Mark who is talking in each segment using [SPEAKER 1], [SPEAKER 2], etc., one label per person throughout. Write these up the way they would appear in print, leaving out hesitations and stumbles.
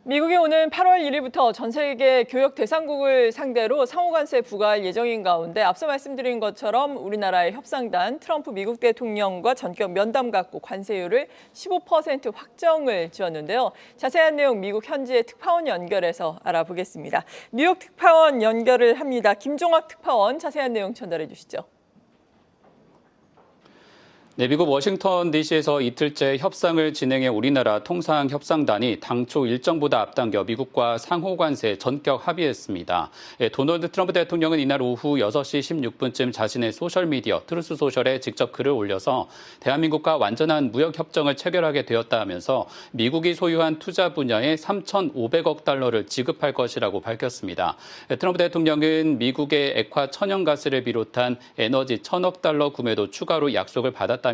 [SPEAKER 1] 미국이 오는 8월 1일부터 전 세계 교역 대상국을 상대로 상호관세 부과할 예정인 가운데 앞서 말씀드린 것처럼 우리나라의 협상단 트럼프 미국 대통령과 전격 면담 갖고 관세율을 15% 확정을 지었는데요. 자세한 내용 미국 현지의 특파원 연결해서 알아보겠습니다. 뉴욕 특파원 연결을 합니다. 김종학 특파원 자세한 내용 전달해 주시죠.
[SPEAKER 2] 네, 미국 워싱턴 DC에서 이틀째 협상을 진행해 우리나라 통상협상단이 당초 일정보다 앞당겨 미국과 상호관세 전격 합의했습니다. 도널드 트럼프 대통령은 이날 오후 6시 16분쯤 자신의 소셜미디어 트루스 소셜에 직접 글을 올려서 대한민국과 완전한 무역협정을 체결하게 되었다 하면서 미국이 소유한 투자 분야에 3,500억 달러를 지급할 것이라고 밝혔습니다. 트럼프 대통령은 미국의 액화 천연가스를 비롯한 에너지 1,000억 달러 구매도 추가로 약속을 받았다면서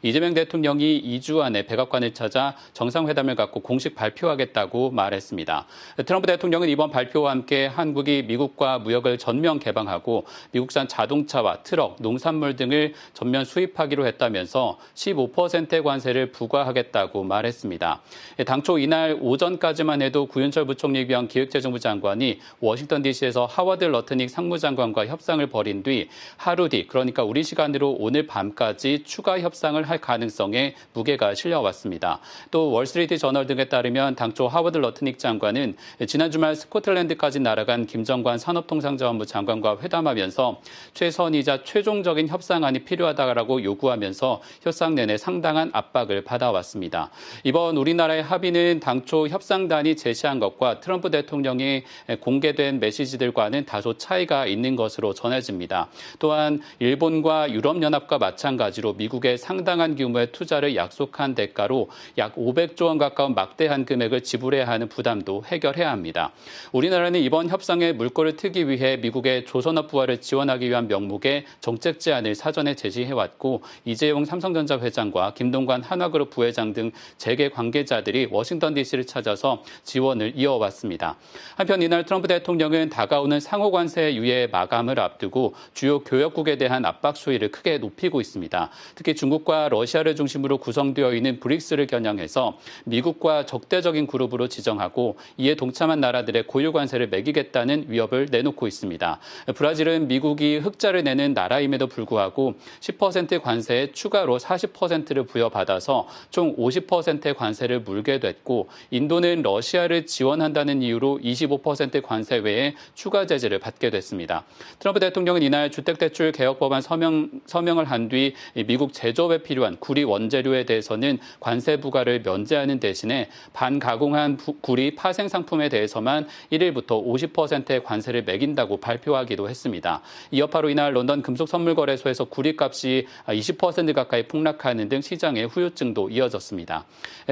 [SPEAKER 2] 이재명 대통령이 2주 안에 백악관을 찾아 정상회담을 갖고 공식 발표하겠다고 말했습니다. 트럼프 대통령은 이번 발표와 함께 한국이 미국과 무역을 전면 개방하고 미국산 자동차와 트럭, 농산물 등을 전면 수입하기로 했다면서 15%의 관세를 부과하겠다고 말했습니다. 당초 이날 오전까지만 해도 구윤철 부총리에 비한 기획재정부 장관이 워싱턴 DC에서 하워드 러트닉 상무장관과 협상을 벌인 뒤 하루 뒤, 그러니까 우리 시간으로 오늘 밤까지 추가 협상을 할 가능성에 무게가 실려왔습니다. 또 월스트리트 저널 등에 따르면 당초 하워드 러트닉 장관은 지난 주말 스코틀랜드까지 날아간 김정관 산업통상자원부 장관과 회담하면서 최선이자 최종적인 협상안이 필요하다고 요구하면서 협상 내내 상당한 압박을 받아왔습니다. 이번 우리나라의 합의는 당초 협상단이 제시한 것과 트럼프 대통령이 공개된 메시지들과는 다소 차이가 있는 것으로 전해집니다. 또한 일본과 유럽연합과 마찬가지로 미국에 상당한 규모의 투자를 약속한 대가로 약 500조 원 가까운 막대한 금액을 지불해야 하는 부담도 해결해야 합니다. 우리나라는 이번 협상에 물꼬를 트기 위해 미국의 조선업 부활을 지원하기 위한 명목의 정책 제안을 사전에 제시해왔고 이재용 삼성전자 회장과 김동관 한화그룹 부회장 등 재계 관계자들이 워싱턴 DC를 찾아서 지원을 이어왔습니다. 한편 이날 트럼프 대통령은 다가오는 상호관세 유예 마감을 앞두고 주요 교역국에 대한 압박 수위를 크게 높이고 있습니다. 특히 중국과 러시아를 중심으로 구성되어 있는 브릭스를 겨냥해서 미국과 적대적인 그룹으로 지정하고 이에 동참한 나라들의 고유 관세를 매기겠다는 위협을 내놓고 있습니다. 브라질은 미국이 흑자를 내는 나라임에도 불구하고 10% 관세에 추가로 40%를 부여받아서 총 50%의 관세를 물게 됐고 인도는 러시아를 지원한다는 이유로 25% 관세 외에 추가 제재를 받게 됐습니다. 트럼프 대통령은 이날 주택대출 개혁법안 서명을 한 뒤 미국 제조업에 필요한 구리 원재료에 대해서는 관세 부과를 면제하는 대신에 반가공한 구리 파생 상품에 대해서만 1일부터 50%의 관세를 매긴다고 발표하기도 했습니다. 이 여파로 이날 런던 금속선물거래소에서 구리값이 20% 가까이 폭락하는 등 시장의 후유증도 이어졌습니다.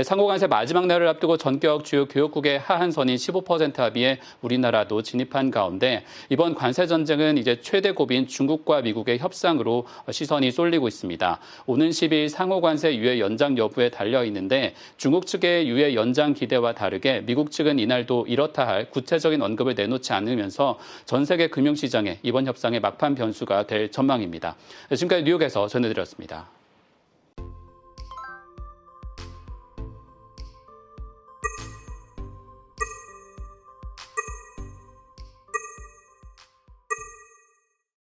[SPEAKER 2] 상호관세 마지막 날을 앞두고 전격 주요 교역국의 하한선인 15% 합의에 우리나라도 진입한 가운데 이번 관세 전쟁은 이제 최대 고비인 중국과 미국의 협상으로 시선이 쏠리고 있습니다. 오는 10일 상호관세 유예 연장 여부에 달려 있는데 중국 측의 유예 연장 기대와 다르게 미국 측은 이날도 이렇다 할 구체적인 언급을 내놓지 않으면서 전 세계 금융시장에 이번 협상의 막판 변수가 될 전망입니다. 지금까지 뉴욕에서 전해드렸습니다.